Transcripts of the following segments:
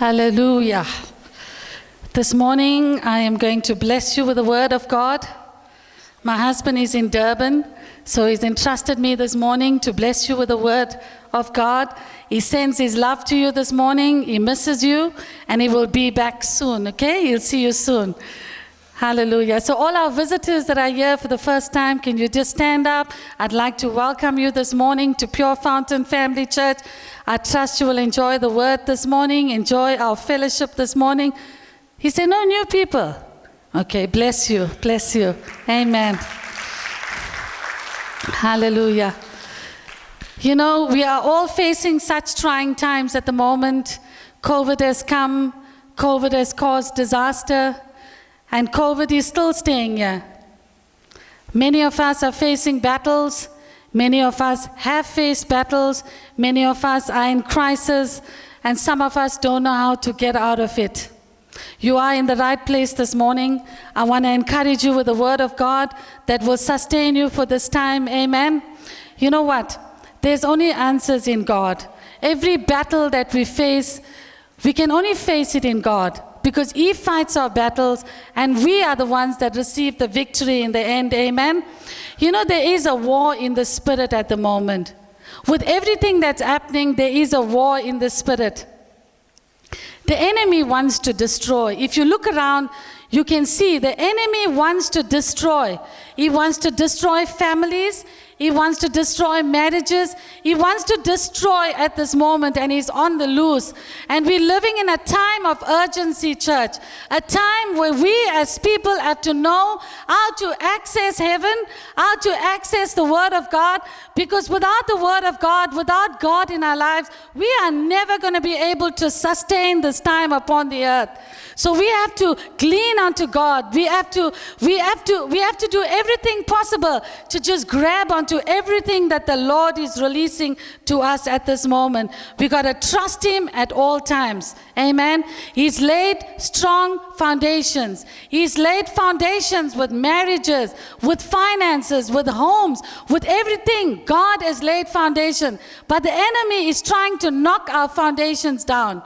Hallelujah. This morning I am going to bless you with the word of God. My husband is in Durban, so he's entrusted me this morning to bless you with the word of God. He sends his love to you this morning. He misses you, and he will be back soon, okay? He'll see you soon. Hallelujah. So all our visitors that are here for the first time, can you just stand up? I'd like to welcome you this morning to Pure Fountain Family Church. I trust you will enjoy the word this morning, enjoy our fellowship this morning. He said, no new people. Okay, bless you, bless you. Amen. Hallelujah. You know, we are all facing such trying times at the moment. COVID has come, COVID has caused disaster, and COVID is still staying here. Many of us are facing battles. Many of us have faced battles. Many of us are in crisis, and some of us don't know how to get out of it. You are in the right place this morning. I want to encourage you with the word of God that will sustain you for this time. Amen. You know what? There's only answers in God. Every battle that we face, we can only face it in God, because He fights our battles, and we are the ones that receive the victory in the end. Amen. You know, there is a war in the spirit at the moment. With everything that's happening, there is a war in the spirit. The enemy wants to destroy. If you look around, you can see the enemy wants to destroy. He wants to destroy families. He wants to destroy marriages. He wants to destroy at this moment, and he's on the loose. And we're living in a time of urgency, church. A time where we as people have to know how to access heaven, how to access the Word of God. Because without the Word of God, without God in our lives, we are never going to be able to sustain this time upon the earth. So we have to glean unto God. We have to do everything possible to just grab onto everything that the Lord is releasing to us at this moment. We got to trust Him at all times. Amen. He's laid strong foundations. He's laid foundations with marriages, with finances, with homes, with everything. God has laid foundation. But the enemy is trying to knock our foundations down.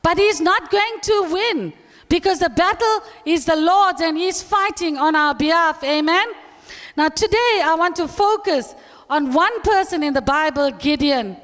But he's not going to win, because the battle is the Lord's, and He's fighting on our behalf. Amen. Now today I want to focus on one person in the Bible, Gideon.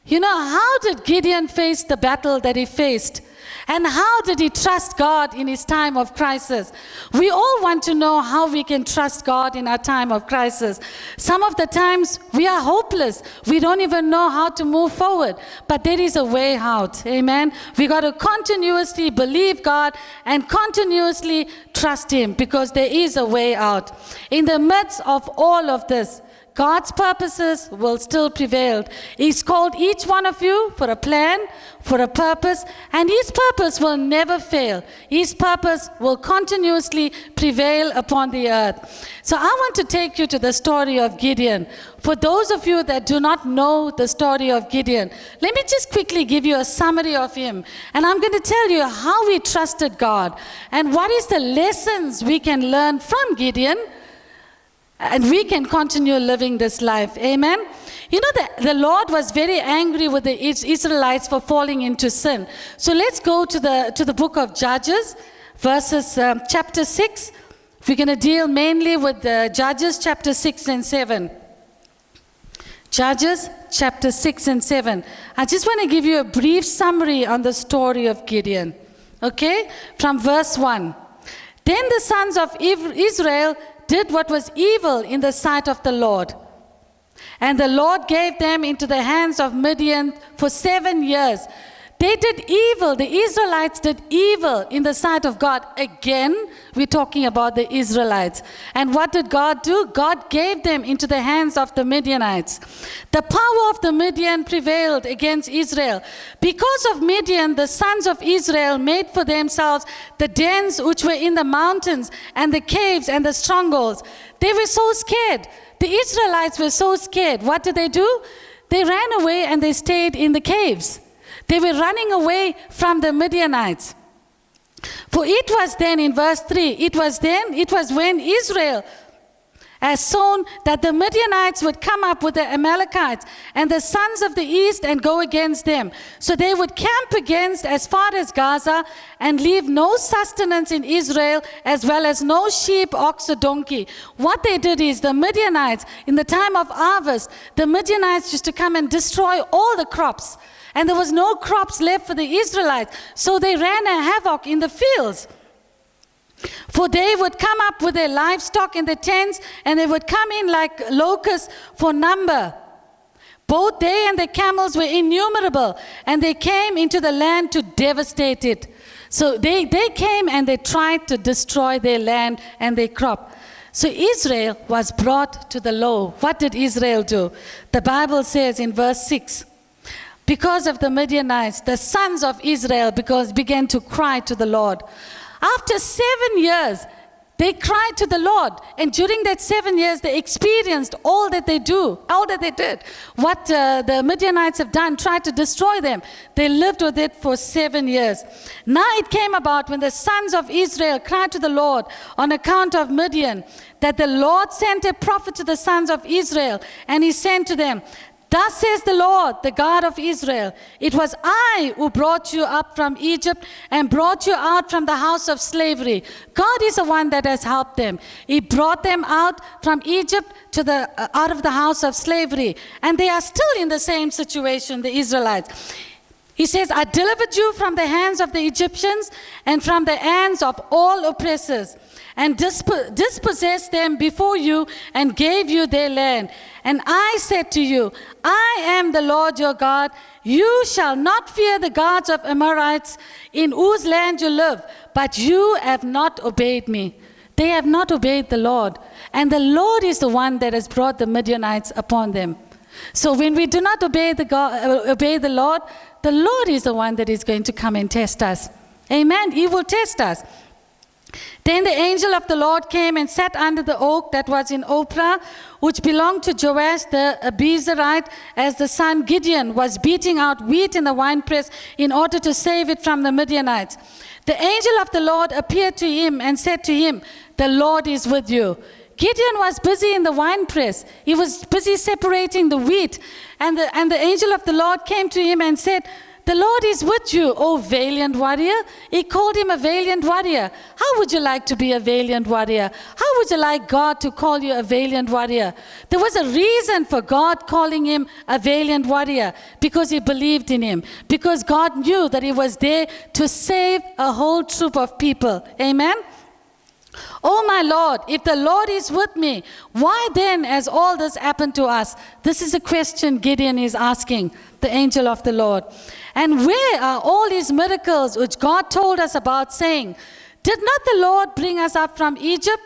You know, how did Gideon face the battle that he faced? And how did he trust God in his time of crisis? We all want to know how we can trust God in our time of crisis. Some of the times we are hopeless. We don't even know how to move forward. But there is a way out. Amen. We got to continuously believe God and continuously trust Him, because there is a way out. In the midst of all of this, God's purposes will still prevail. He's called each one of you for a plan, for a purpose, and His purpose will never fail. His purpose will continuously prevail upon the earth. So I want to take you to the story of Gideon. For those of you that do not know the story of Gideon, let me just quickly give you a summary of him. And I'm going to tell you how he trusted God and what is the lessons we can learn from Gideon, and we can continue living this life. Amen. You know, the Lord was very angry with the Israelites for falling into sin. So let's go to the book of Judges, verses chapter 6. We're going to deal mainly with Judges chapter 6 and 7. Judges chapter 6 and 7. I just want to give you a brief summary on the story of Gideon. Okay? From verse 1. Then the sons of Israel did what was evil in the sight of the Lord. And the Lord gave them into the hands of Midian for 7 years. They did evil. The Israelites did evil in the sight of God. Again, we're talking about the Israelites. And what did God do? God gave them into the hands of the Midianites. The power of the Midian prevailed against Israel. Because of Midian, the sons of Israel made for themselves the dens which were in the mountains, and the caves and the strongholds. They were so scared. The Israelites were so scared. What did they do? They ran away and they stayed in the caves. They were running away from the Midianites. For it was then, in verse 3, it was when Israel as sown, that the Midianites would come up with the Amalekites and the sons of the east and go against them. So they would camp against as far as Gaza and leave no sustenance in Israel, as well as no sheep, ox, or donkey. What they did is the Midianites, in the time of harvest, the Midianites used to come and destroy all the crops. And there was no crops left for the Israelites. So they ran a havoc in the fields. For they would come up with their livestock in the tents, and they would come in like locusts for number. Both they and their camels were innumerable, and they came into the land to devastate it. So they came and they tried to destroy their land and their crop. So Israel was brought to the low. What did Israel do? The Bible says in verse 6, because of the Midianites, the sons of Israel began to cry to the Lord. After 7 years, they cried to the Lord. And during that 7 years, they experienced all that they did. What the Midianites have done, tried to destroy them. They lived with it for 7 years. Now it came about when the sons of Israel cried to the Lord on account of Midian, that the Lord sent a prophet to the sons of Israel, and he said to them, thus says the Lord, the God of Israel, it was I who brought you up from Egypt and brought you out from the house of slavery. God is the one that has helped them. He brought them out from Egypt out of the house of slavery. And they are still in the same situation, the Israelites. He says, I delivered you from the hands of the Egyptians and from the hands of all oppressors, and dispossessed them before you and gave you their land. And I said to you, I am the Lord your God. You shall not fear the gods of Amorites in whose land you live, but you have not obeyed me. They have not obeyed the Lord. And the Lord is the one that has brought the Midianites upon them. So when we do not obey the Lord is the one that is going to come and test us. Amen. He will test us. Then the angel of the Lord came and sat under the oak that was in Ophrah, which belonged to Joash the Abiezrite, as the son Gideon was beating out wheat in the winepress in order to save it from the Midianites. The angel of the Lord appeared to him and said to him, the Lord is with you. Gideon was busy in the winepress. He was busy separating the wheat. And the angel of the Lord came to him and said, the Lord is with you, O valiant warrior. He called him a valiant warrior. How would you like to be a valiant warrior? How would you like God to call you a valiant warrior? There was a reason for God calling him a valiant warrior, because he believed in him, because God knew that he was there to save a whole troop of people. Amen? Oh my Lord, if the Lord is with me, why then has all this happened to us? This is a question Gideon is asking the angel of the Lord. And where are all these miracles which God told us about, saying, did not the Lord bring us up from Egypt?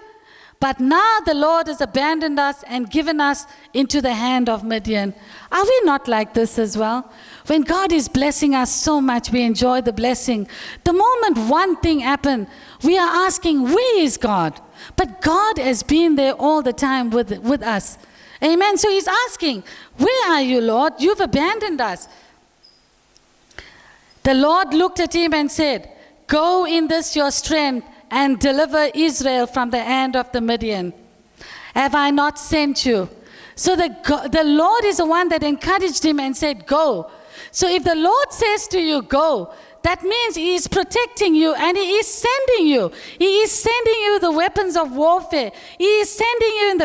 But now the Lord has abandoned us and given us into the hand of Midian. Are we not like this as well? When God is blessing us so much, we enjoy the blessing. The moment one thing happened, we are asking, where is God? But God has been there all the time with us. Amen. So he's asking, where are you, Lord? You've abandoned us. The Lord looked at him and said, go in this your strength and deliver Israel from the hand of the Midian. Have I not sent you? So the Lord is the one that encouraged him and said, go. So if the Lord says to you, go, that means he is protecting you and he is sending you. He is sending you the weapons of warfare. He is sending you in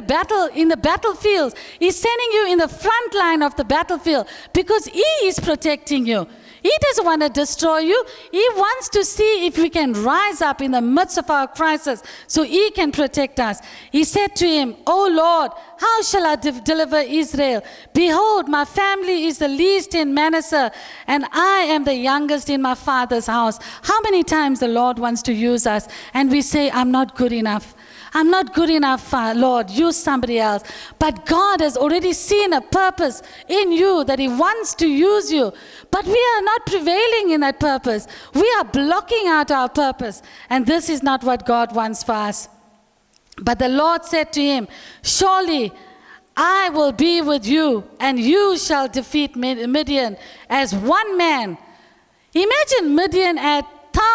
the battlefields. He's sending you in the front line of the battlefield, because he is protecting you. He doesn't want to destroy you. He wants to see if we can rise up in the midst of our crisis so he can protect us. He said to him, O Lord, how shall I deliver Israel? Behold, my family is the least in Manasseh, and I am the youngest in my father's house. How many times the Lord wants to use us and we say, I'm not good enough. I'm not good enough, Lord, use somebody else. But God has already seen a purpose in you that he wants to use you. But we are not prevailing in that purpose. We are blocking out our purpose. And this is not what God wants for us. But the Lord said to him, surely I will be with you, and you shall defeat Midian as one man. Imagine Midian had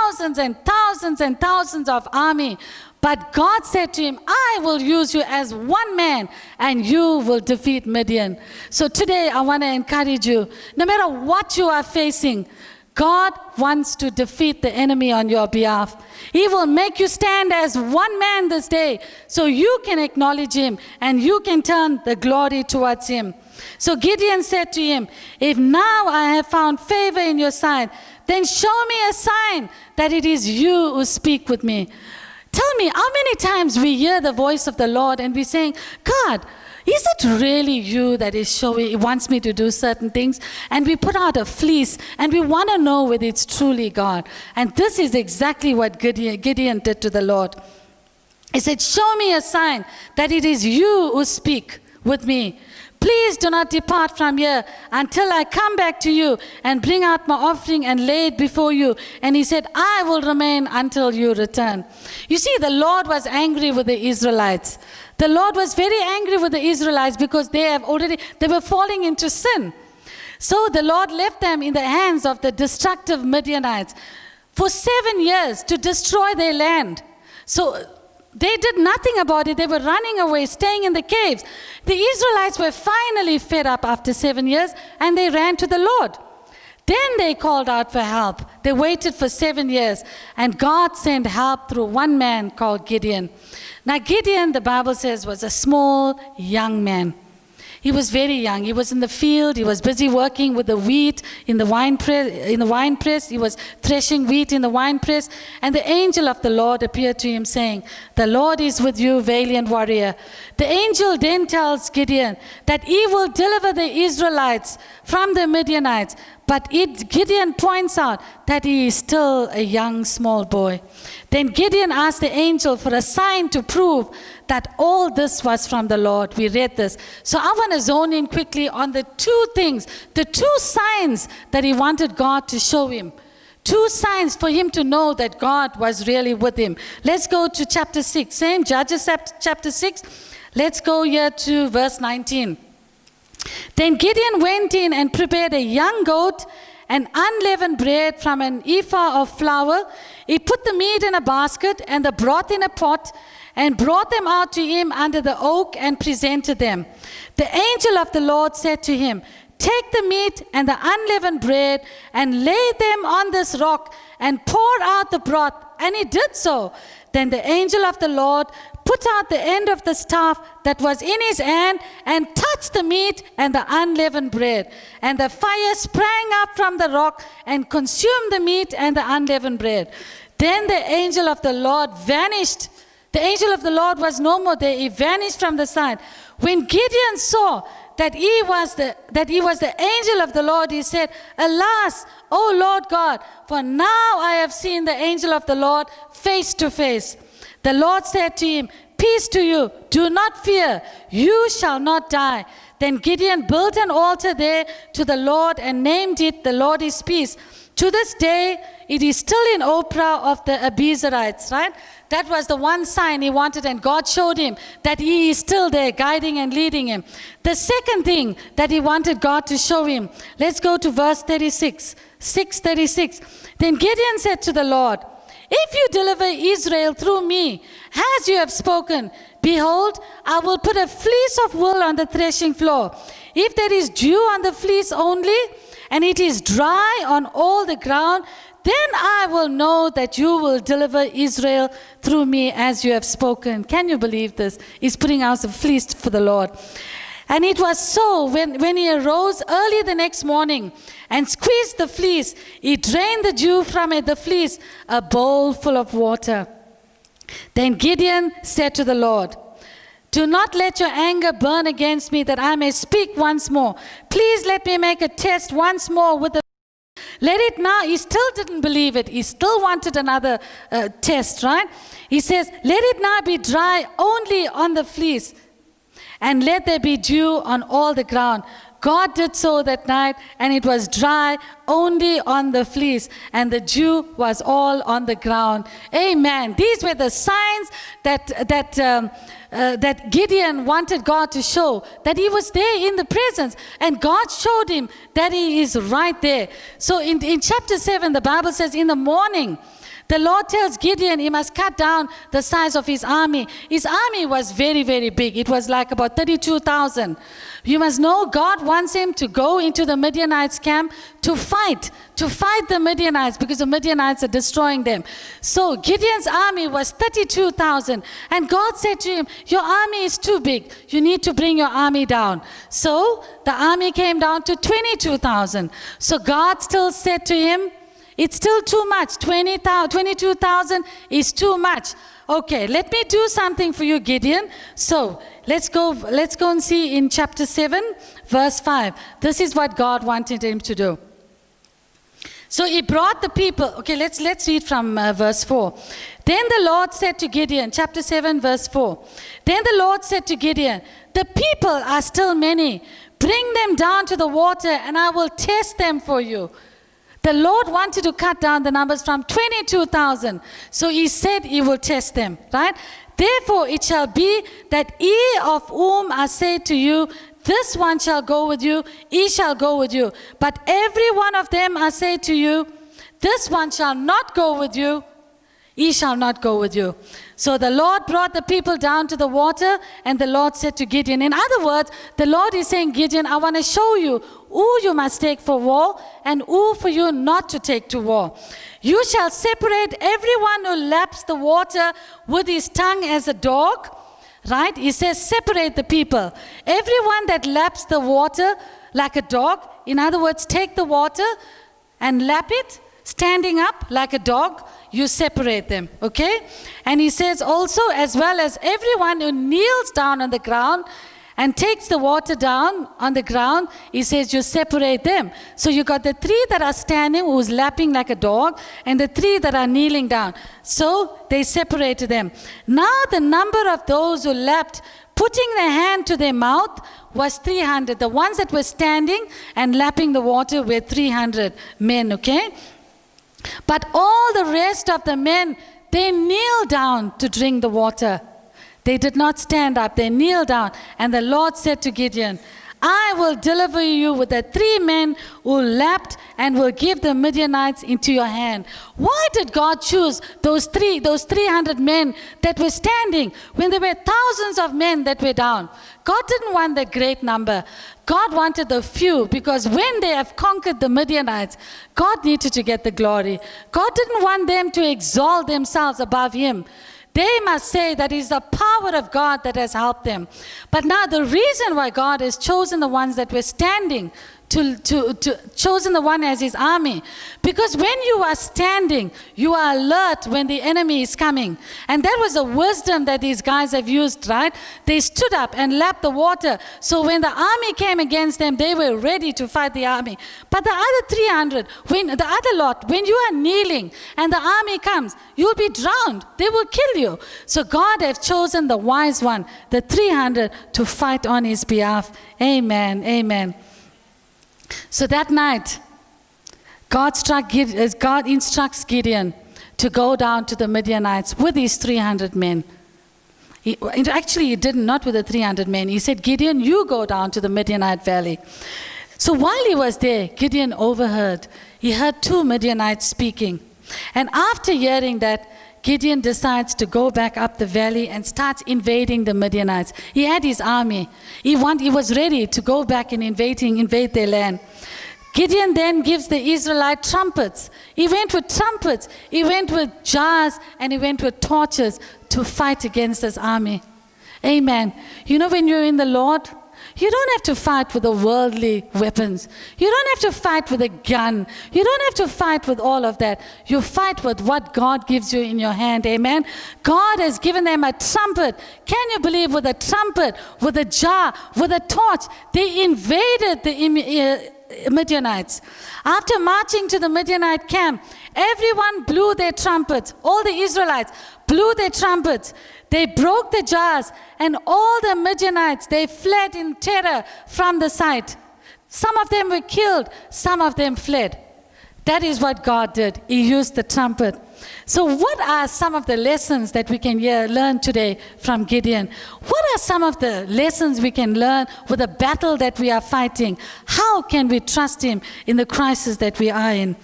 thousands and thousands and thousands of army. But God said to him, I will use you as one man and you will defeat Midian. So today I want to encourage you, no matter what you are facing, God wants to defeat the enemy on your behalf. He will make you stand as one man this day so you can acknowledge him and you can turn the glory towards him. So Gideon said to him, if now I have found favor in your sight, then show me a sign that it is you who speak with me. Tell me, how many times we hear the voice of the Lord and we're saying, God, is it really you that is showing, wants me to do certain things? And we put out a fleece and we want to know whether it's truly God. And this is exactly what Gideon did to the Lord. He said, show me a sign that it is you who speak with me. Please do not depart from here until I come back to you and bring out my offering and lay it before you. And he said, I will remain until you return. You see, the Lord was angry with the Israelites. The Lord was very angry with the Israelites because they were falling into sin. So the Lord left them in the hands of the destructive Midianites for 7 years to destroy their land. So they did nothing about it. They were running away, staying in the caves. The Israelites were finally fed up after 7 years, and they ran to the Lord. Then they called out for help. They waited for 7 years, and God sent help through one man called Gideon. Now Gideon, the Bible says, was a small, young man. He was very young. He was in the field. He was busy working with the wheat in the wine press. He was threshing wheat in the wine press. And the angel of the Lord appeared to him, saying, the Lord is with you, valiant warrior. The angel then tells Gideon that he will deliver the Israelites from the Midianites. But Gideon points out that he is still a young, small boy. Then Gideon asked the angel for a sign to prove that all this was from the Lord. We read this. So I want to zone in quickly on the two things, the two signs that he wanted God to show him. Two signs for him to know that God was really with him. Let's go to chapter 6. Same Judges chapter 6. Let's go here to verse 19. Then Gideon went in and prepared a young goat and unleavened bread from an ephah of flour. He put the meat in a basket and the broth in a pot and brought them out to him under the oak and presented them. The angel of the Lord said to him, take the meat and the unleavened bread and lay them on this rock and pour out the broth. And he did so. Then the angel of the Lord put out the end of the staff that was in his hand and touched the meat and the unleavened bread. And the fire sprang up from the rock and consumed the meat and the unleavened bread. Then the angel of the Lord vanished. The angel of the Lord was no more there. He vanished from the sight. When Gideon saw that he was the angel of the Lord, he said, alas, O Lord God, for now I have seen the angel of the Lord face to face. The Lord said to him, peace to you, do not fear, you shall not die. Then Gideon built an altar there to the Lord and named it, the Lord is peace. To this day, it is still in Ophrah of the Abiezrites, right? That was the one sign he wanted, and God showed him that he is still there, guiding and leading him. The second thing that he wanted God to show him, let's go to verse 36, 6:36. Then Gideon said to the Lord, if you deliver Israel through me, as you have spoken, behold, I will put a fleece of wool on the threshing floor. If there is dew on the fleece only, and it is dry on all the ground, then I will know that you will deliver Israel through me as you have spoken. Can you believe this? He's putting out a fleece for the Lord. And it was so when he arose early the next morning and squeezed the fleece, he drained the dew from the fleece, a bowl full of water. Then Gideon said to the Lord, do not let your anger burn against me that I may speak once more. Please let me make a test once more with the let it now. He still didn't believe it. He still wanted another test, right? He says, let it now be dry only on the fleece, and let there be dew on all the ground. God did so that night, and it was dry only on the fleece, and the dew was all on the ground. Amen. These were the signs that Gideon wanted God to show, that he was there in the presence, and God showed him that he is right there. So in chapter 7, the Bible says, in the morning, The Lord tells Gideon he must cut down the size of his army. His army was very, very big. It was like about 32,000. You must know God wants him to go into the Midianites' camp to fight the Midianites, because the Midianites are destroying them. So Gideon's army was 32,000. And God said to him, your army is too big. You need to bring your army down. So the army came down to 22,000. So God still said to him, it's still too much. 22,000 is too much. Okay, let me do something for you, Gideon. So let's go and see in chapter 7, verse 5. This is what God wanted him to do. So he brought the people. Okay, let's read from verse 4. Then the Lord said to Gideon, chapter 7, verse 4. Then the Lord said to Gideon, the people are still many. Bring them down to the water, and I will test them for you. The Lord wanted to cut down the numbers from 22,000. So he said he will test them, right? Therefore it shall be that he of whom I say to you, this one shall go with you, he shall go with you. But every one of them I say to you, this one shall not go with you, he shall not go with you. So the Lord brought the people down to the water, and the Lord said to Gideon, in other words, the Lord is saying, Gideon, I want to show you who you must take for war and who for you not to take to war. You shall separate everyone who laps the water with his tongue as a dog. Right? He says, separate the people. Everyone that laps the water like a dog, in other words, take the water and lap it, standing up like a dog, you separate them, okay? And he says also, as well as everyone who kneels down on the ground and takes the water down on the ground, he says you separate them. So you got the 3 that are standing, who's lapping like a dog, and the 3 that are kneeling down. So they separated them. Now the number of those who lapped, putting their hand to their mouth, was 300. The ones that were standing and lapping the water were 300 men, okay? But all the rest of the men, they kneeled down to drink the water. They did not stand up, they kneeled down. And the Lord said to Gideon, I will deliver you with the 3 men who lapped and will give the Midianites into your hand. Why did God choose those 300 men that were standing when there were thousands of men that were down? God didn't want the great number. God wanted the few, because when they have conquered the Midianites, God needed to get the glory. God didn't want them to exalt themselves above him. They must say that it's the power of God that has helped them. But now the reason why God has chosen the ones that were standing, chosen the one as his army, because when you are standing, you are alert when the enemy is coming. And that was the wisdom that these guys have used, right? They stood up and lapped the water. So when the army came against them, they were ready to fight the army. But the other 300, when you are kneeling and the army comes, you'll be drowned. They will kill you. So God has chosen the wise one, the 300, to fight on his behalf. Amen. Amen. So that night, God instructs Gideon to go down to the Midianites with his 300 men. He didn't, not with the 300 men. He said, Gideon, you go down to the Midianite valley. So while he was there, Gideon overheard. He heard 2 Midianites speaking. And after hearing that, Gideon decides to go back up the valley and starts invading the Midianites. He had his army. He was ready to go back and invade their land. Gideon then gives the Israelite trumpets. He went with trumpets, he went with jars, and he went with torches to fight against this army. Amen. You know, when you're in the Lord, you don't have to fight with the worldly weapons. You don't have to fight with a gun. You don't have to fight with all of that. You fight with what God gives you in your hand. Amen. God has given them a trumpet. Can you believe, with a trumpet, with a jar, with a torch, they invaded the Midianites. After marching to the Midianite camp, everyone blew their trumpets. All the Israelites blew their trumpets. They broke the jars, and all the Midianites, they fled in terror from the sight. Some of them were killed, some of them fled. That is what God did. He used the trumpet. So what are some of the lessons that we can learn today from Gideon? What are some of the lessons we can learn with the battle that we are fighting? How can we trust him in the crisis that we are in?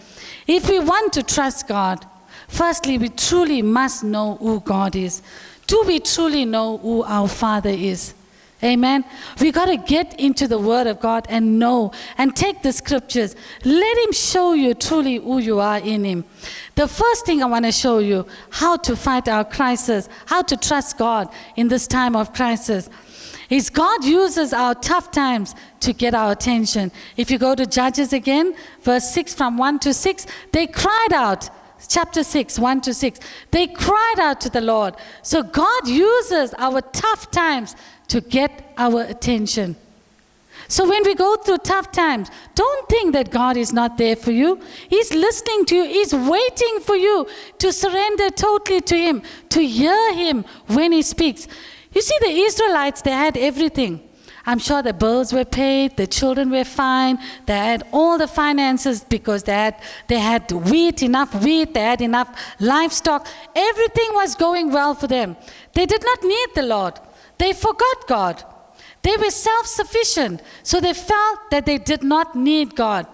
If we want to trust God, Firstly, we truly must know who God is. Do we truly know who our Father is? Amen. We got to get into the Word of God and know and take the scriptures. Let Him show you truly who you are in Him. The first thing I want to show you, how to fight our crisis, how to trust God in this time of crisis, is God uses our tough times to get our attention. If you go to Judges again, verse 6 from 1 to 6, they cried out. Chapter 6, 1 to 6. They cried out to the Lord. So God uses our tough times to get our attention. So when we go through tough times, don't think that God is not there for you. He's listening to you. He's waiting for you to surrender totally to Him, to hear Him when He speaks. You see, the Israelites, they had everything. I'm sure the bills were paid, the children were fine, they had all the finances because they had wheat, they had enough livestock. Everything was going well for them. They did not need the Lord. They forgot God. They were self-sufficient, so they felt that they did not need God.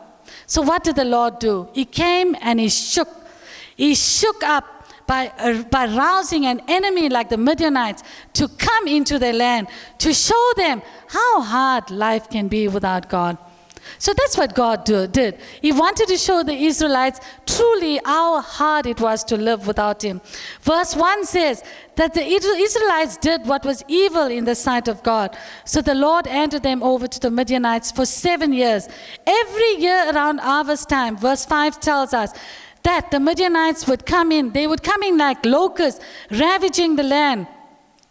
So what did the Lord do? He came and He shook. He shook up by rousing an enemy like the Midianites to come into their land, to show them how hard life can be without God. So that's what God did. He wanted to show the Israelites truly how hard it was to live without Him. Verse 1 says that the Israelites did what was evil in the sight of God. So the Lord handed them over to the Midianites for 7 years. Every year around harvest time, verse 5 tells us that the Midianites would come in. They would come in like locusts, ravaging the land.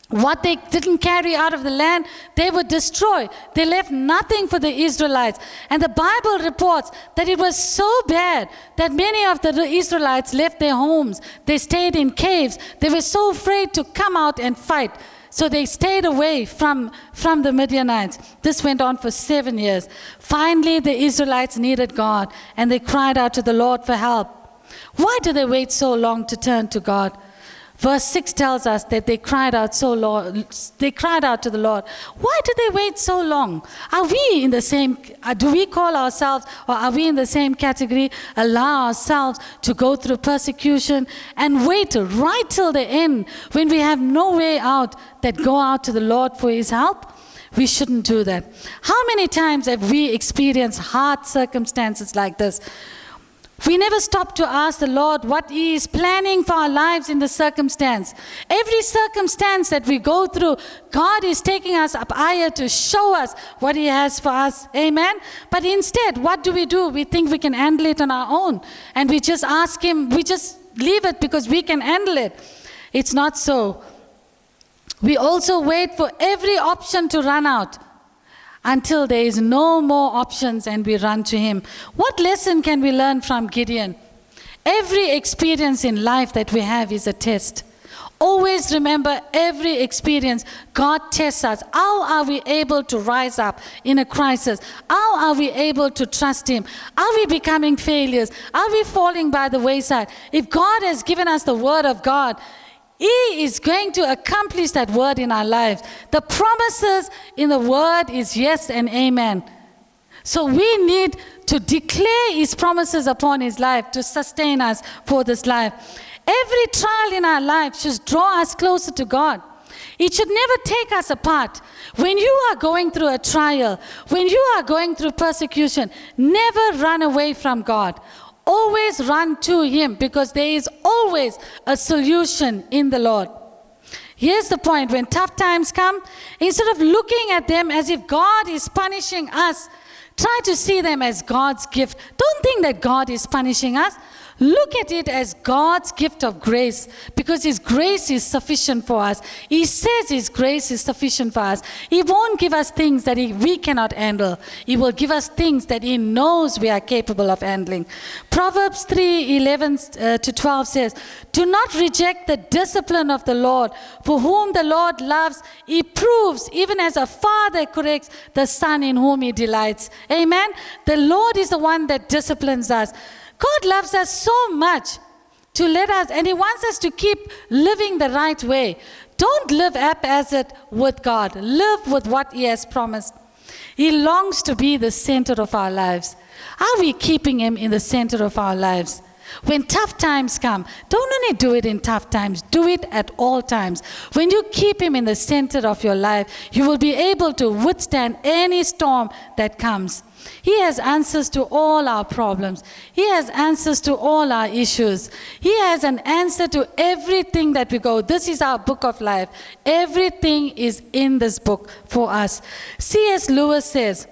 What they didn't carry out of the land, they would destroy. They left nothing for the Israelites. And the Bible reports that it was so bad that many of the Israelites left their homes. They stayed in caves. They were so afraid to come out and fight. So they stayed away from the Midianites. This went on for 7 years. Finally, the Israelites needed God, and they cried out to the Lord for help. Why do they wait so long to turn to God? Verse 6 tells us that they cried out to the Lord. Why do they wait so long? Are we in the same, do we call ourselves, or are we in the same category, allow ourselves to go through persecution and wait right till the end when we have no way out, that go out to the Lord for His help? We shouldn't do that. How many times have we experienced hard circumstances like this? We never stop to ask the Lord what He is planning for our lives in the circumstance. Every circumstance that we go through, God is taking us up higher to show us what He has for us. Amen? But instead, what do? We think we can handle it on our own. And we just ask Him, we just leave it because we can handle it. It's not so. We also wait for every option to run out until there is no more options and we run to Him. What lesson can we learn from Gideon? Every experience in life that we have is a test. Always remember, every experience, God tests us. How are we able to rise up in a crisis? How are we able to trust Him? Are we becoming failures? Are we falling by the wayside? If God has given us the Word of God, He is going to accomplish that word in our lives. The promises in the word is yes and amen. So we need to declare His promises upon His life to sustain us for this life. Every trial in our life should draw us closer to God. It should never take us apart. When you are going through a trial, when you are going through persecution, never run away from God. Always run to Him, because there is always a solution in the Lord. Here's the point. When tough times come, instead of looking at them as if God is punishing us, try to see them as God's gift. Don't think that God is punishing us. Look at it as God's gift of grace, because His grace is sufficient for us. He says His grace is sufficient for us. He won't give us things that we cannot handle. He will give us things that He knows we are capable of handling. Proverbs 3:11 to 12 says, "Do not reject the discipline of the Lord, for whom the Lord loves, He proves, even as a father corrects the son in whom He delights." Amen? The Lord is the one that disciplines us. God loves us so much to let us, and He wants us to keep living the right way. Don't live haphazard with God. Live with what He has promised. He longs to be the center of our lives. Are we keeping Him in the center of our lives? When tough times come, don't only do it in tough times, do it at all times. When you keep Him in the center of your life, you will be able to withstand any storm that comes. He has answers to all our problems. He has answers to all our issues. He has an answer to everything that we go. This is our book of life. Everything is in this book for us. C.S. Lewis says,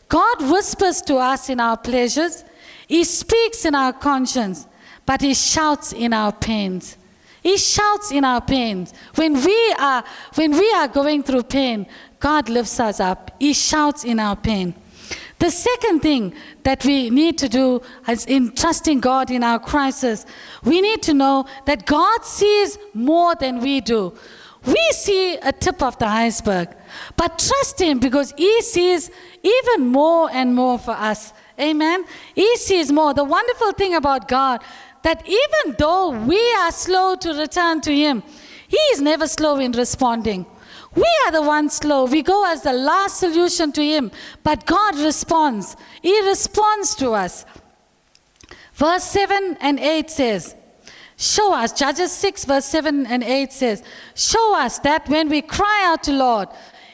God whispers to us in our pleasures. He speaks in our conscience, but He shouts in our pains. He shouts in our pains. When we are going through pain, God lifts us up. He shouts in our pain. The second thing that we need to do is in trusting God in our crisis, we need to know that God sees more than we do. We see a tip of the iceberg, but trust Him because He sees even more and more for us. Amen? He sees more. The wonderful thing about God, that even though we are slow to return to Him, He is never slow in responding. We are the ones slow. We go as the last solution to Him, but God responds. He responds to us. Verse 7 and 8 says, show us, Judges 6 verse 7 and 8 says, show us that when we cry out to Lord,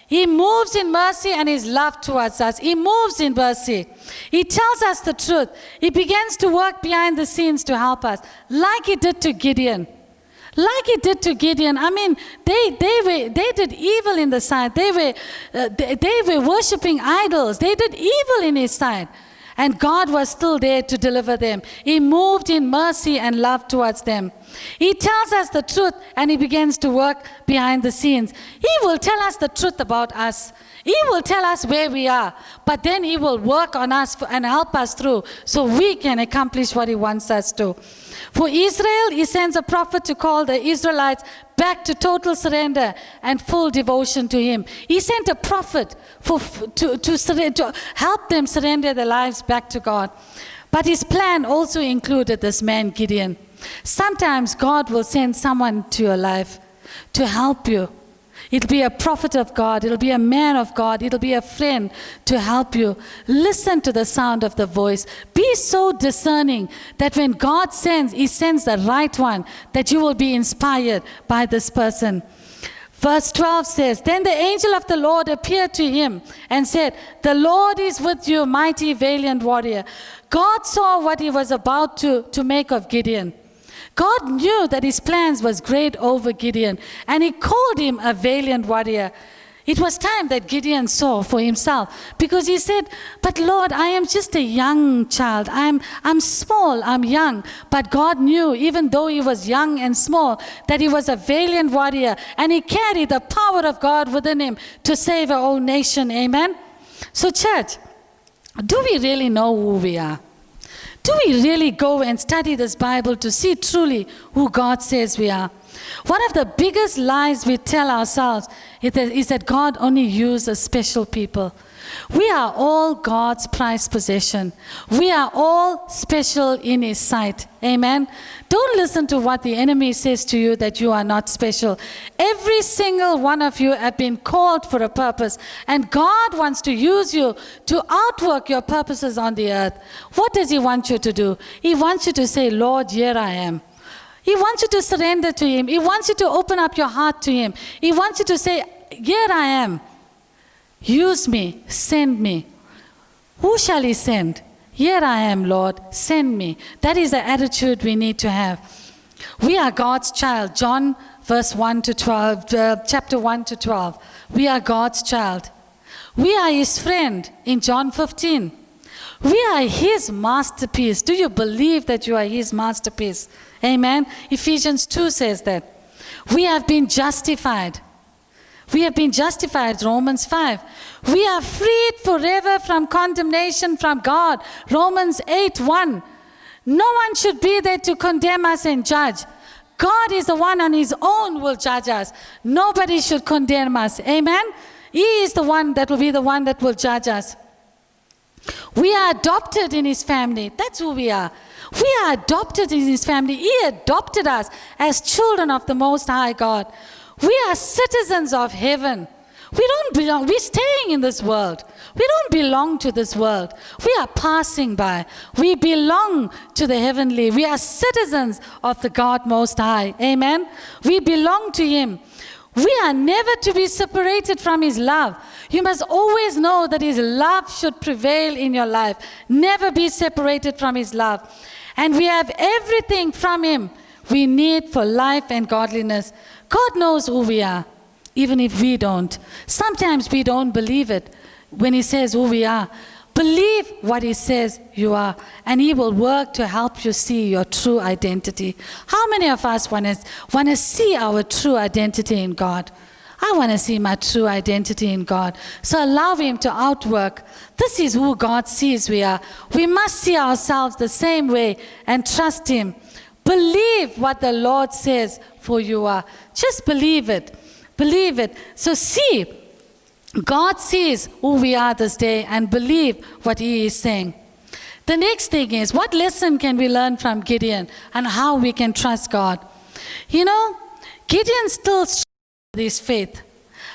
He moves in mercy and His love towards us. He moves in mercy. He tells us the truth. He begins to work behind the scenes to help us, like He did to Gideon. Like He did to Gideon. I mean, they did evil in the sight. They were worshiping idols. They did evil in His sight. And God was still there to deliver them. He moved in mercy and love towards them. He tells us the truth and He begins to work behind the scenes. He will tell us the truth about us. He will tell us where we are, but then He will work on us and help us through so we can accomplish what He wants us to. For Israel, He sends a prophet to call the Israelites back to total surrender and full devotion to Him. He sent a prophet to help them surrender their lives back to God. But His plan also included this man Gideon. Sometimes God will send someone to your life to help you. It'll be a prophet of God. It'll be a man of God. It'll be a friend to help you. Listen to the sound of the voice. Be so discerning that when God sends, He sends the right one, that you will be inspired by this person. Verse 12 says, then the angel of the Lord appeared to him and said, the Lord is with you, mighty, valiant warrior. God saw what He was about to make of Gideon. God knew that His plans was great over Gideon, and He called him a valiant warrior. It was time that Gideon saw for himself, because he said, but Lord, I am just a young child. I'm small, I'm young. But God knew, even though he was young and small, that he was a valiant warrior, and he carried the power of God within him to save our whole nation. Amen? So church, do we really know who we are? Do we really go and study this Bible to see truly who God says we are? One of the biggest lies we tell ourselves is that God only uses special people. We are all God's prized possession. We are all special in His sight. Amen? Don't listen to what the enemy says to you that you are not special. Every single one of you have been called for a purpose, and God wants to use you to outwork your purposes on the earth. What does He want you to do? He wants you to say, Lord, here I am. He wants you to surrender to Him. He wants you to open up your heart to Him. He wants you to say, here I am. Use me, send me. Who shall He send? Here I am, Lord, send me. That is the attitude we need to have. We are God's child. John chapter 1 to 12. We are God's child. We are His friend in John 15. We are His masterpiece. Do you believe that you are His masterpiece? Amen. Ephesians 2 says that. We have been justified. We have been justified, Romans 5. We are freed forever from condemnation from God, Romans 8:1. No one should be there to condemn us and judge. God is the one on His own will judge us. Nobody should condemn us. Amen? He is the one that will be the one that will judge us. We are adopted in His family. That's who we are. We are adopted in His family. He adopted us as children of the Most High God. We are citizens of heaven. We don't belong. We're staying in this world. We don't belong to this world. We are passing by. We belong to the heavenly. We are citizens of the God Most High. Amen. We belong to Him. We are never to be separated from His love. You must always know that His love should prevail in your life. Never be separated from His love. And we have everything from Him we need for life and godliness. God knows who we are, even if we don't. Sometimes we don't believe it when He says who we are. Believe what He says you are, and He will work to help you see your true identity. How many of us want to see our true identity in God? I want to see my true identity in God. So allow Him to outwork. This is who God sees we are. We must see ourselves the same way and trust Him. Believe what the Lord says for you are. Just believe it. Believe it. So see, God sees who we are this day, and believe what He is saying. The next thing is, what lesson can we learn from Gideon and how we can trust God? You know, Gideon still his faith.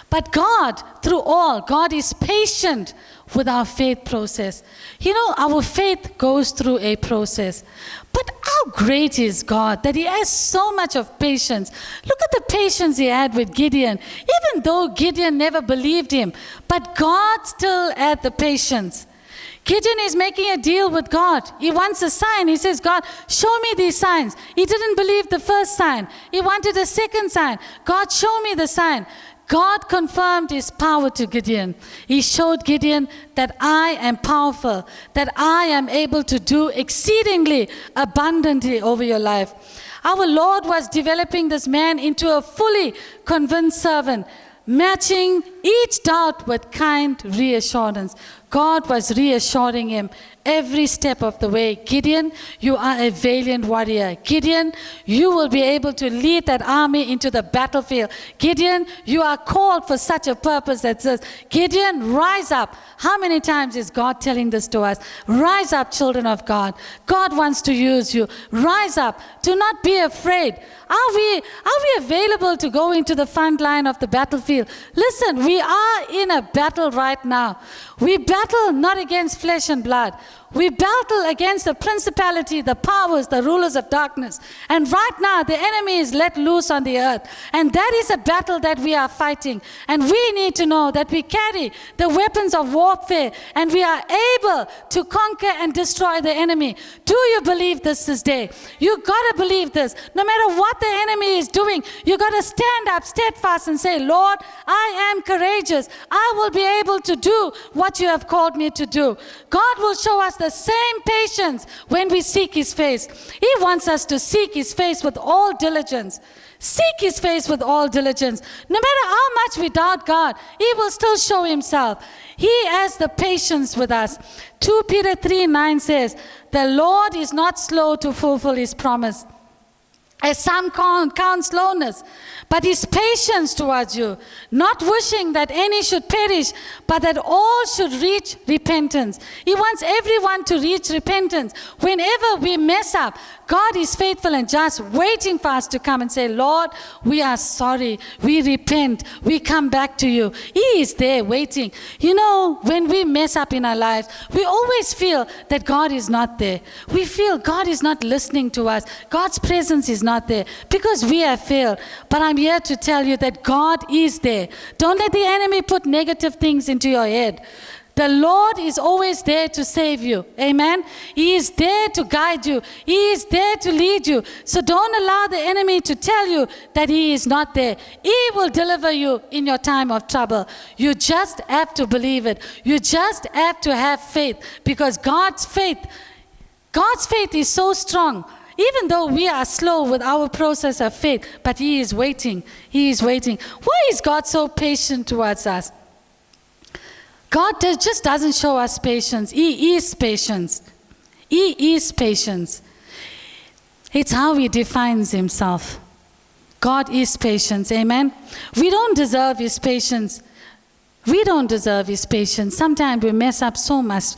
But God, through all, God is patient with our faith process. You know, our faith goes through a process. But how great is God that He has so much of patience. Look at the patience He had with Gideon. Even though Gideon never believed Him, but God still had the patience. Gideon is making a deal with God. He wants a sign. He says, God, show me these signs. He didn't believe the first sign. He wanted a second sign. God, show me the sign. God confirmed His power to Gideon. He showed Gideon that I am powerful, that I am able to do exceedingly abundantly over your life. Our Lord was developing this man into a fully convinced servant, matching each doubt with kind reassurance. God was reassuring him every step of the way. Gideon, you are a valiant warrior. Gideon, you will be able to lead that army into the battlefield. Gideon, you are called for such a purpose that says, Gideon, rise up. How many times is God telling this to us? Rise up, children of God. God wants to use you. Rise up. Do not be afraid. Are we available to go into the front line of the battlefield? Listen, we are in a battle right now. We battle not against flesh and blood. We battle against the principality, the powers, the rulers of darkness. And right now, the enemy is let loose on the earth. And that is a battle that we are fighting. And we need to know that we carry the weapons of warfare, and we are able to conquer and destroy the enemy. Do you believe this day? You got to believe this. No matter what the enemy is doing, you got to stand up steadfast and say, Lord, I am courageous. I will be able to do what you have called me to do. God will show us the same patience when we seek His face. He wants us to seek His face with all diligence. Seek His face with all diligence. No matter how much we doubt God, He will still show Himself. He has the patience with us. 2 Peter 3:9 says, the Lord is not slow to fulfill His promise, as some count slowness, but His patience towards you, not wishing that any should perish, but that all should reach repentance. He wants everyone to reach repentance. Whenever we mess up, God is faithful and just, waiting for us to come and say, Lord, we are sorry. We repent. We come back to you. He is there waiting. You know, when we mess up in our lives, we always feel that God is not there. We feel God is not listening to us. God's presence is not there because we have failed. But I'm here to tell you that God is there. Don't let the enemy put negative things into your head. The Lord is always there to save you. Amen. He is there to guide you. He is there to lead you. So don't allow the enemy to tell you that He is not there. He will deliver you in your time of trouble. You just have to believe it. You just have to have faith, because God's faith is so strong. Even though we are slow with our process of faith, but He is waiting. He is waiting. Why is God so patient towards us? God just doesn't show us patience. He is patience. He is patience. It's how He defines Himself. God is patience. Amen. We don't deserve His patience. We don't deserve his patience. Sometimes we mess up so much,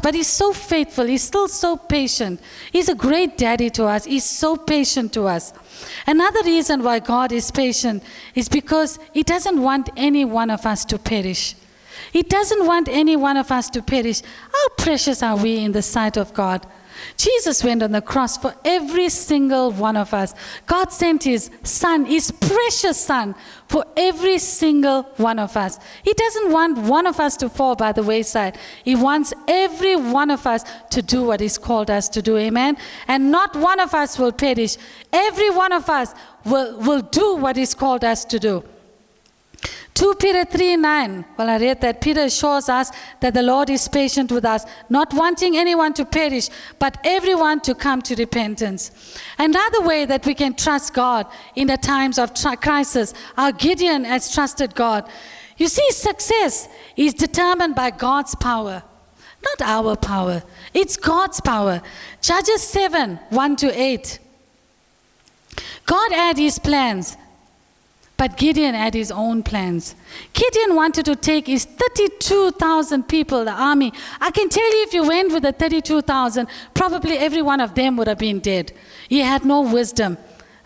but he's so faithful. He's still so patient. He's a great daddy to us. He's so patient to us. Another reason why God is patient is because he doesn't want any one of us to perish. He doesn't want any one of us to perish. How precious are we in the sight of God? Jesus went on the cross for every single one of us. God sent his son, his precious son, for every single one of us. He doesn't want one of us to fall by the wayside. He wants every one of us to do what he's called us to do. Amen? And not one of us will perish. Every one of us will do what he's called us to do. 2 Peter 3:9. Well, I read that Peter assures us that the Lord is patient with us, not wanting anyone to perish, but everyone to come to repentance. Another way that we can trust God in the times of crisis, our Gideon has trusted God. You see, success is determined by God's power, not our power. It's God's power. Judges 7:1-8. God had his plans, but Gideon had his own plans. Gideon wanted to take his 32,000 people, the army. I can tell you, if you went with the 32,000, probably every one of them would have been dead. He had no wisdom,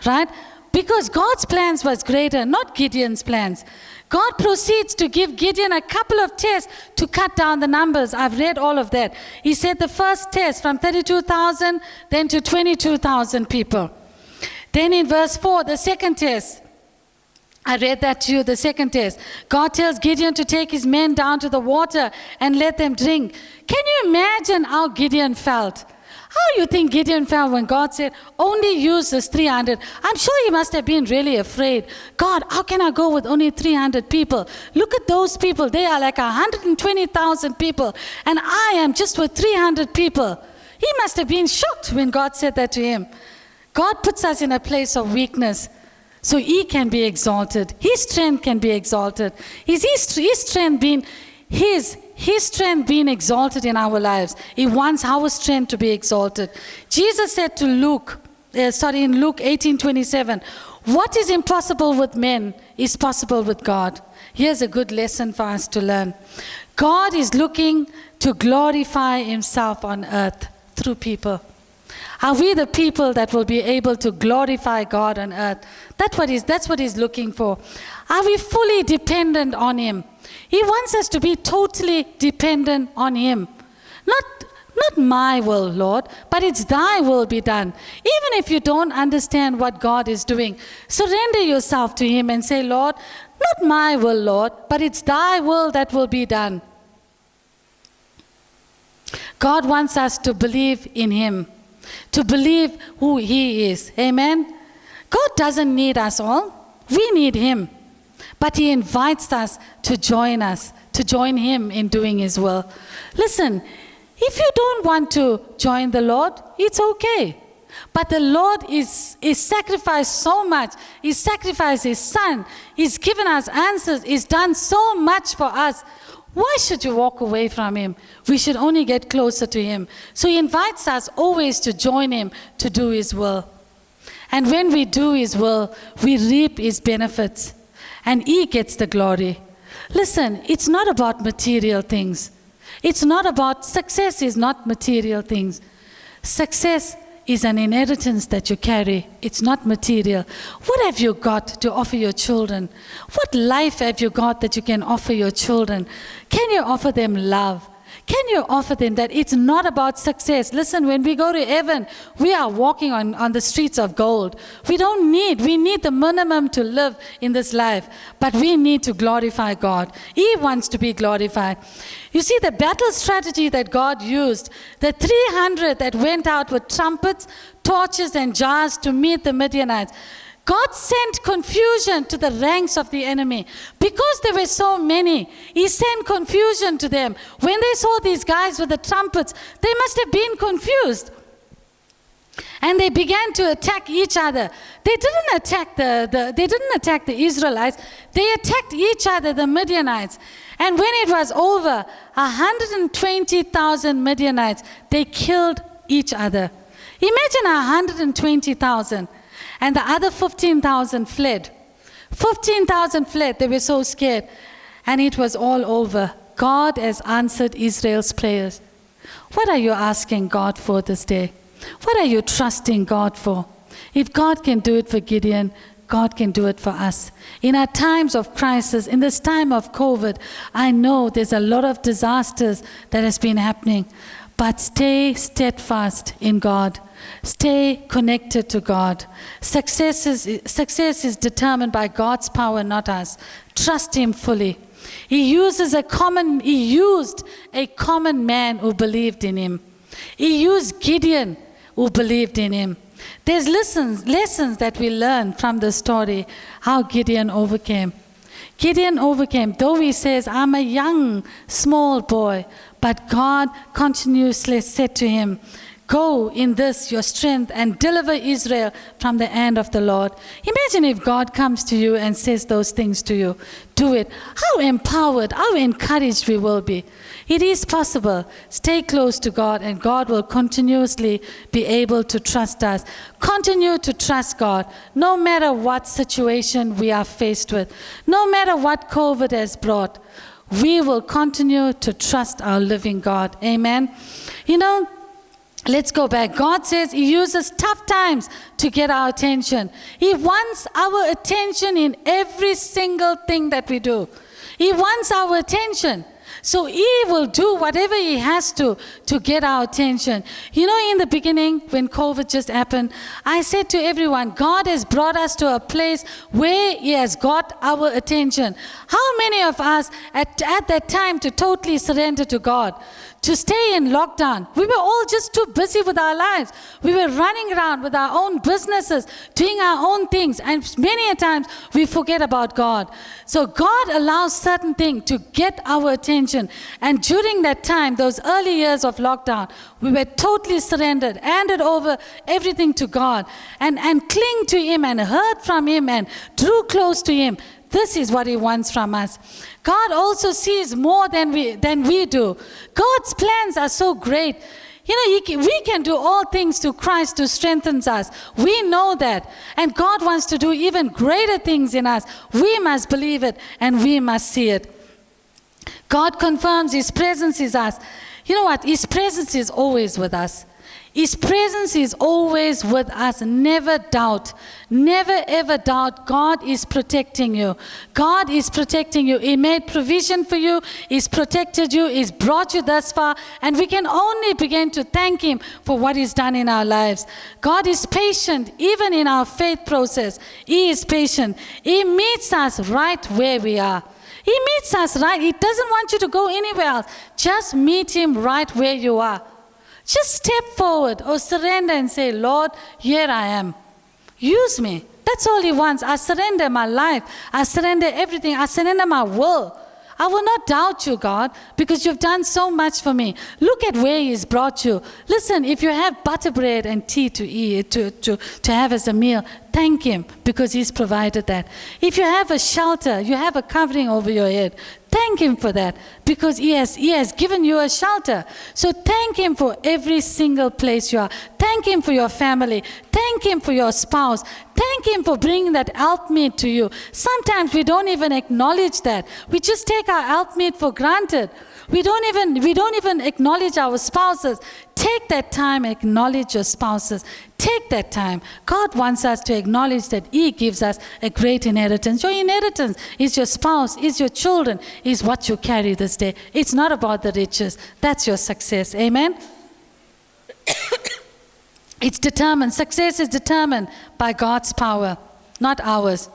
right? Because God's plans was greater, not Gideon's plans. God proceeds to give Gideon a couple of tests to cut down the numbers. I've read all of that. He said the first test from 32,000, then to 22,000 people. Then in verse 4, the second test. I read that to you, the second test. God tells Gideon to take his men down to the water and let them drink. Can you imagine how Gideon felt? How do you think Gideon felt when God said, only use this 300? I'm sure he must have been really afraid. God, how can I go with only 300 people? Look at those people. They are like 120,000 people. And I am just with 300 people. He must have been shocked when God said that to him. God puts us in a place of weakness, so he can be exalted. His strength can be exalted. Is his strength being his strength being exalted in our lives? He wants our strength to be exalted. Jesus said to in Luke 18:27, what is impossible with men is possible with God. Here's a good lesson for us to learn. God is looking to glorify himself on earth through people. Are we the people that will be able to glorify God on earth? That's what he's looking for. Are we fully dependent on him? He wants us to be totally dependent on him. Not my will, Lord, but it's thy will be done. Even if you don't understand what God is doing, surrender yourself to him and say, Lord, not my will, Lord, but it's thy will that will be done. God wants us to believe in him, to believe who he is. Amen? God doesn't need us all. We need him. But he invites us to join him in doing his will. Listen, if you don't want to join the Lord, it's okay. But the Lord is sacrificed so much. He sacrificed his son. He's given us answers. He's done so much for us. Why should you walk away from him? We should only get closer to him. So he invites us always to join him to do his will. And when we do his will, we reap his benefits. And he gets the glory. Listen, it's not about material things. Success is not material things. Success is an inheritance that you carry. It's not material. What have you got to offer your children? What life have you got that you can offer your children? Can you offer them love? Can you offer them that it's not about success? Listen, when we go to heaven, we are walking on the streets of gold. We need the minimum to live in this life, but we need to glorify God. He wants to be glorified. You see, the battle strategy that God used, the 300 that went out with trumpets, torches, and jars to meet the Midianites, God sent confusion to the ranks of the enemy. Because there were so many, he sent confusion to them. When they saw these guys with the trumpets, they must have been confused. And they began to attack each other. They didn't attack the Israelites. They attacked each other, the Midianites. And when it was over, 120,000 Midianites, they killed each other. Imagine 120,000. And the other 15,000 fled. 15,000 fled. They were so scared. and it was all over. God has answered Israel's prayers. What are you asking God for this day? What are you trusting God for? If God can do it for Gideon, God can do it for us. In our times of crisis, in this time of COVID, I know there's a lot of disasters that has been happening, but stay steadfast in God. Stay connected to God. Success is determined by God's power, not us. Trust Him fully. He used a common man who believed in Him. He used Gideon who believed in Him. There's lessons that we learn from the story, how Gideon overcame. Gideon overcame, though he says, I'm a young, small boy, but God continuously said to him, go in this, your strength, and deliver Israel from the hand of the Lord. Imagine if God comes to you and says those things to you. Do it. How empowered, how encouraged we will be. It is possible. Stay close to God, and God will continuously be able to trust us. Continue to trust God, no matter what situation we are faced with, no matter what COVID has brought. We will continue to trust our living God. Amen. Let's go back. God says He uses tough times to get our attention. He wants our attention in every single thing that we do. He wants our attention. So He will do whatever He has to get our attention. In the beginning, when COVID just happened, I said to everyone, God has brought us to a place where He has got our attention. How many of us at that time to totally surrender to God? To stay in lockdown. We were all just too busy with our lives. We were running around with our own businesses, doing our own things, and many a times we forget about God. So God allows certain things to get our attention. And during that time, those early years of lockdown, we were totally surrendered, handed over everything to God, and cling to Him and heard from Him and drew close to Him. This is what He wants from us. God also sees more than we do. God's plans are so great. We can do all things through Christ who strengthens us. We know that. And God wants to do even greater things in us. We must believe it and we must see it. God confirms His presence is us. You know what? His presence is always with us. His presence is always with us. Never doubt. Never ever doubt. God is protecting you. God is protecting you. He made provision for you. He's protected you. He's brought you thus far. And we can only begin to thank Him for what He's done in our lives. God is patient even in our faith process. He is patient. He meets us right where we are. He meets us right. He doesn't want you to go anywhere else. Just meet Him right where you are. Just step forward or surrender and say, Lord, here I am. Use me. That's all He wants. I surrender my life. I surrender everything. I surrender my will. I will not doubt you, God, because you've done so much for me. Look at where He's brought you. Listen, if you have butter bread and tea to eat, to have as a meal, thank Him because He's provided that. If you have a shelter, you have a covering over your head, thank Him for that because He has given you a shelter. So thank Him for every single place you are. Thank Him for your family. Thank Him for your spouse. Thank Him for bringing that helpmeet to you. Sometimes we don't even acknowledge that. We just take our helpmeet for granted. We don't even acknowledge our spouses. Take that time, acknowledge your spouses. Take that time. God wants us to acknowledge that He gives us a great inheritance. Your inheritance is your spouse, is your children, is what you carry this day. It's not about the riches. That's your success. Amen? It's determined. Success is determined by God's power, not ours.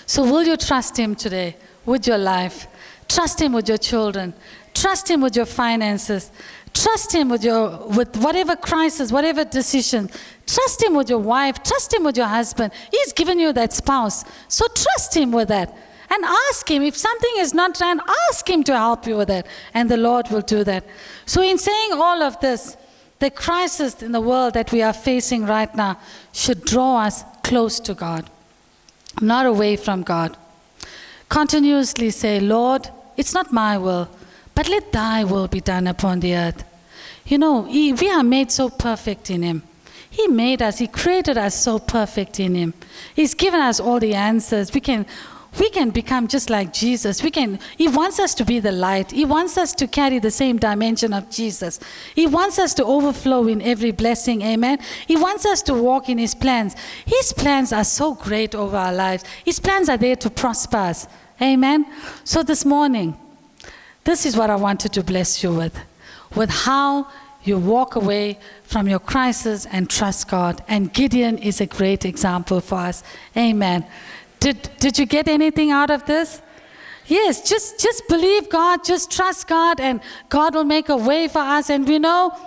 So will you trust Him today with your life? Trust Him with your children. Trust Him with your finances. Trust Him with whatever crisis, whatever decision. Trust Him with your wife. Trust Him with your husband. He's given you that spouse. So trust Him with that. And ask Him, if something is not right, ask Him to help you with that. And the Lord will do that. So in saying all of this, the crisis in the world that we are facing right now should draw us close to God, not away from God. Continuously say, Lord, it's not my will, but let Thy will be done upon the earth. We are made so perfect in Him. He made us, He created us so perfect in Him. He's given us all the answers. we can become just like Jesus. He wants us to be the light. He wants us to carry the same dimension of Jesus. He wants us to overflow in every blessing, amen. He wants us to walk in His plans. His plans are so great over our lives. His plans are there to prosper us, amen. So this morning, this is what I wanted to bless you with how you walk away from your crisis and trust God. And Gideon is a great example for us, amen. Did you get anything out of this? Yes, just believe God, just trust God, and God will make a way for us. And we know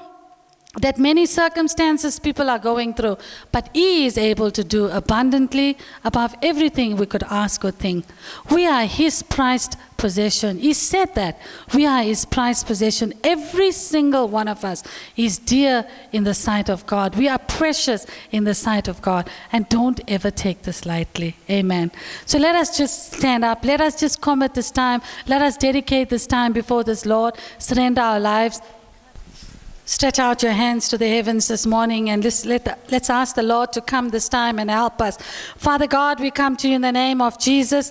that many circumstances people are going through, but He is able to do abundantly above everything we could ask or think. We are His prized possession. He said that. We are His prized possession. Every single one of us is dear in the sight of God. We are precious in the sight of God. And don't ever take this lightly. Amen. So let us just stand up. Let us just commit this time. Let us dedicate this time before this Lord. Surrender our lives. Stretch out your hands to the heavens this morning, and let's ask the Lord to come this time and help us. Father God, we come to you in the name of Jesus.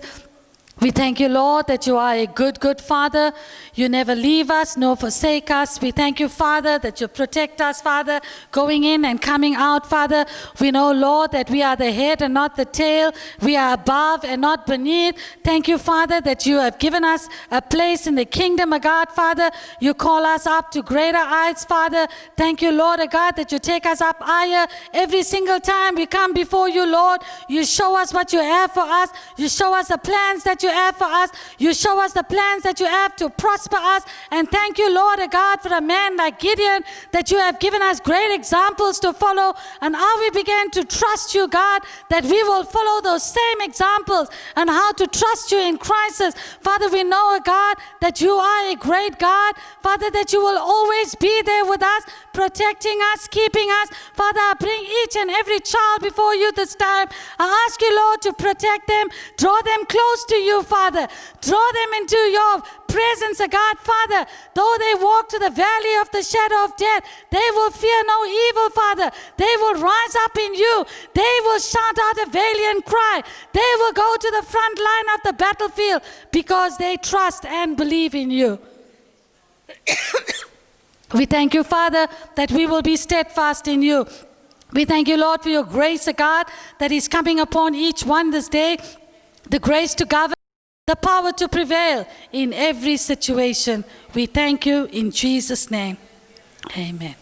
We thank you, Lord, that you are a good, good Father. You never leave us nor forsake us. We thank you, Father, that you protect us, Father, going in and coming out, Father. We know, Lord, that we are the head and not the tail. We are above and not beneath. Thank you, Father, that you have given us a place in the kingdom of God, Father. You call us up to greater heights, Father. Thank you, Lord, God, that you take us up higher every single time we come before you, Lord. You show us what you have for us. You show us the plans that you have for us. You show us the plans that you have to prosper us. And thank you, Lord God, for a man like Gideon, that you have given us great examples to follow. And how we began to trust you, God, that we will follow those same examples and how to trust you in crisis. Father, we know, God, that you are a great God. Father, that you will always be there with us, protecting us, keeping us. Father, I bring each and every child before you this time. I ask you, Lord, to protect them, draw them close to you, Father. Draw them into your presence, God, Father. Though they walk to the valley of the shadow of death, they will fear no evil, Father. They will rise up in you. They will shout out a valiant cry. They will go to the front line of the battlefield because they trust and believe in you. We thank you, Father, that we will be steadfast in you. We thank you, Lord, for your grace, God, that is coming upon each one this day. The grace to govern, the power to prevail in every situation. We thank you in Jesus' name. Amen.